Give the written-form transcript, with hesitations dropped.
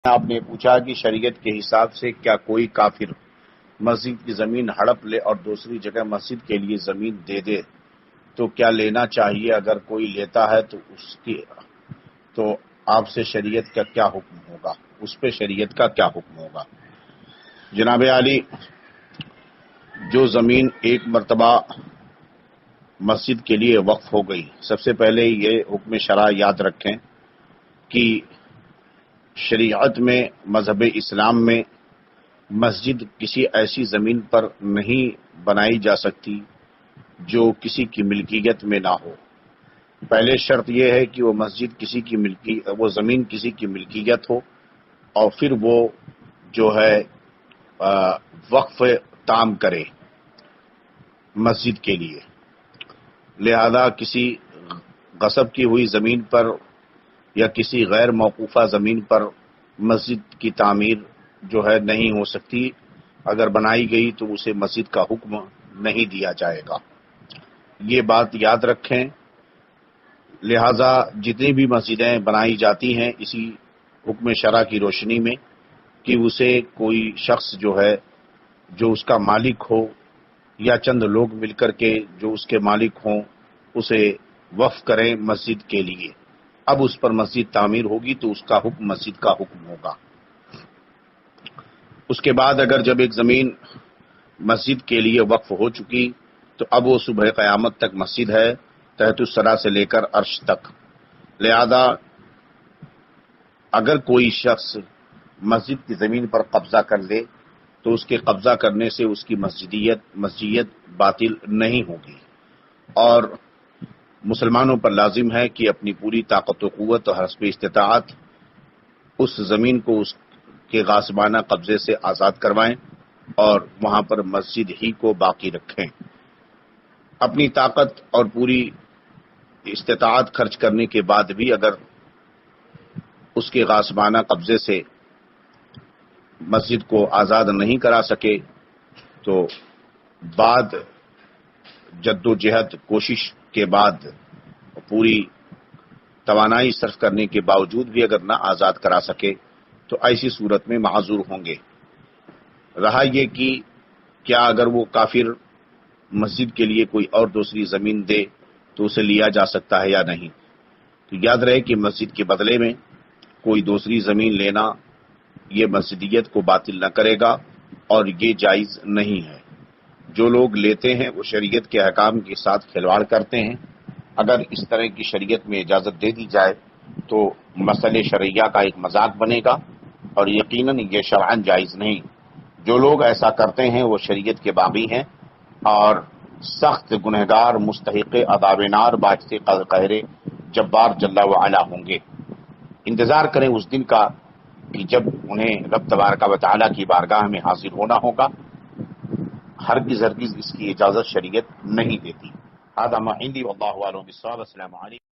آپ نے پوچھا کہ شریعت کے حساب سے کیا کوئی کافر مسجد کی زمین ہڑپ لے اور دوسری جگہ مسجد کے لیے زمین دے دے تو کیا لینا چاہیے؟ اگر کوئی لیتا ہے تو آپ سے شریعت کا کیا حکم ہوگا؟ اس پہ شریعت کا کیا حکم ہوگا؟ جناب عالی، جو زمین ایک مرتبہ مسجد کے لیے وقف ہو گئی، سب سے پہلے یہ حکم شرع یاد رکھیں کہ شریعت میں، مذہب اسلام میں، مسجد کسی ایسی زمین پر نہیں بنائی جا سکتی جو کسی کی ملکیت میں نہ ہو۔ پہلے شرط یہ ہے کہ وہ مسجد وہ زمین کسی کی ملکیت ہو، اور پھر وہ جو ہے وقف تام کرے مسجد کے لیے۔ لہذا کسی غصب کی ہوئی زمین پر یا کسی غیر موقوفہ زمین پر مسجد کی تعمیر جو ہے نہیں ہو سکتی۔ اگر بنائی گئی تو اسے مسجد کا حکم نہیں دیا جائے گا، یہ بات یاد رکھیں۔ لہذا جتنی بھی مسجدیں بنائی جاتی ہیں اسی حکم شرع کی روشنی میں، کہ اسے کوئی شخص جو ہے جو اس کا مالک ہو یا چند لوگ مل کر کے جو اس کے مالک ہوں اسے وقف کریں مسجد کے لیے۔ اب اس پر مسجد تعمیر ہوگی تو اس کا حکم مسجد کا حکم ہوگا۔ اس کے بعد اگر جب ایک زمین مسجد کے لیے وقف ہو چکی تو اب وہ صبح قیامت تک مسجد ہے، تحت الثری سے لے کر عرش تک۔ لہذا اگر کوئی شخص مسجد کی زمین پر قبضہ کر لے تو اس کے قبضہ کرنے سے اس کی مسجدیت باطل نہیں ہوگی، اور مسلمانوں پر لازم ہے کہ اپنی پوری طاقت و قوت اور حسب استطاعت اس زمین کو اس کے غاصبانہ قبضے سے آزاد کروائیں اور وہاں پر مسجد ہی کو باقی رکھیں۔ اپنی طاقت اور پوری استطاعت خرچ کرنے کے بعد بھی اگر اس کے غاصبانہ قبضے سے مسجد کو آزاد نہیں کرا سکے تو بعد جد و جہد کوشش کے بعد پوری توانائی صرف کرنے کے باوجود بھی اگر نہ آزاد کرا سکے تو ایسی صورت میں معذور ہوں گے۔ رہا یہ کہ کیا اگر وہ کافر مسجد کے لیے کوئی اور دوسری زمین دے تو اسے لیا جا سکتا ہے یا نہیں؟ تو یاد رہے کہ مسجد کے بدلے میں کوئی دوسری زمین لینا یہ مسجدیت کو باطل نہ کرے گا اور یہ جائز نہیں ہے۔ جو لوگ لیتے ہیں وہ شریعت کے احکام کے ساتھ کھلواڑ کرتے ہیں۔ اگر اس طرح کی شریعت میں اجازت دے دی جائے تو مسئلہ شرعیہ کا ایک مذاق بنے گا، اور یقیناً یہ شرعاً جائز نہیں۔ جو لوگ ایسا کرتے ہیں وہ شریعت کے باغی ہیں اور سخت گنہگار، مستحق عذاب نار، باعث قہر جبار جل وعلا ہوں گے۔ انتظار کریں اس دن کا کہ جب انہیں رب تبارک و تعالیٰ کی بارگاہ میں حاضر ہونا ہوگا۔ ہرگز اس کی اجازت شریعت نہیں دیتی۔ هذا ما عندي والله اعلم بالصواب۔ السلام علیکم۔